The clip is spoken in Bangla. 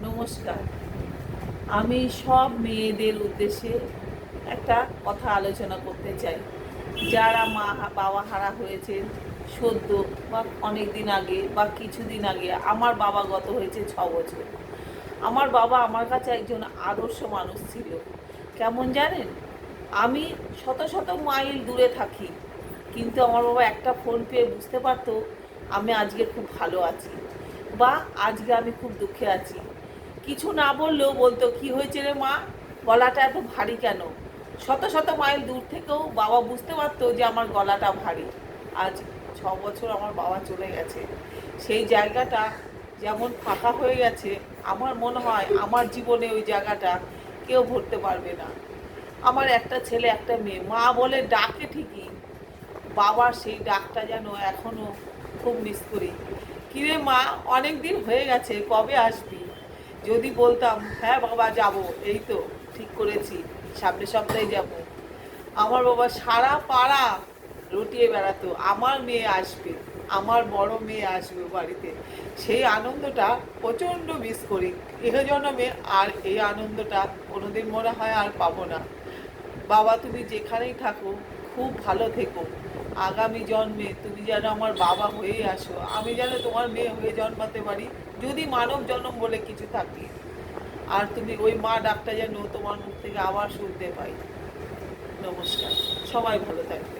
নমস্কার। আমি সব মেয়েদের উদ্দেশ্যে একটা কথা আলোচনা করতে চাই। যারা মা বাবা হারা হয়েছেন সদ্য বা অনেক দিন আগে বা কিছুদিন আগে। আমার বাবা গত হয়েছে 6 বছর। আমার বাবা আমার কাছে একজন আদর্শ মানুষ ছিল। কেমন জানেন? আমি শত শত মাইল দূরে থাকি, কিন্তু আমার বাবা একটা ফোন পেয়ে বুঝতে পারতো আমি আজকে খুব ভালো আছি বা আজকে আমি খুব দুঃখে আছি। কিছু না বললেও বলতো, কি হয়েছে রে মা, গলাটা এত ভারী কেন? শত শত মাইল দূর থেকেও বাবা বুঝতে পারতো যে আমার গলাটা ভারী। আজ 6 বছর আমার বাবা চলে গেছে, সেই জায়গাটা যেমন ফাঁকা হয়ে গেছে, আমার মনে হয় আমার জীবনে ওই জায়গাটা কেউ ভরতে পারবে না। আমার একটা ছেলে একটা মেয়ে, মা বলে ডাকে ঠিকই, বাবার সেই ডাকটা যেন এখনো খুব মিস করি। কিরে মা, অনেক দিন হয়ে গেছে, কবে আসবি? যদি বলতাম হ্যাঁ বাবা যাব, এই তো ঠিক করেছি সামনের সপ্তাহে যাব, আমার বাবা সারা পাড়া রটিয়ে বেড়াতো আমার মেয়ে আসবে, আমার বড় মেয়ে আসবে বাড়িতে। সেই আনন্দটা প্রচণ্ড মিস করি ইহজন্মে। আর এই আনন্দটা কোনোদিন মনে হয় আর পাবো না। বাবা, তুমি যেখানেই থাকো খুব ভালো থেকো। আগামী জন্মে তুমি যেন আমার বাবা হয়েই আসো, আমি যেন তোমার মেয়ে হয়ে জন্মাতে পারি, যদি মানব জন্ম বলে কিছু থাকে। আর তুমি ওই মা ডাকটা যেন তোমার মুখ থেকে আবার শুনতে পাই। নমস্কার, সবাই ভালো থাকবে।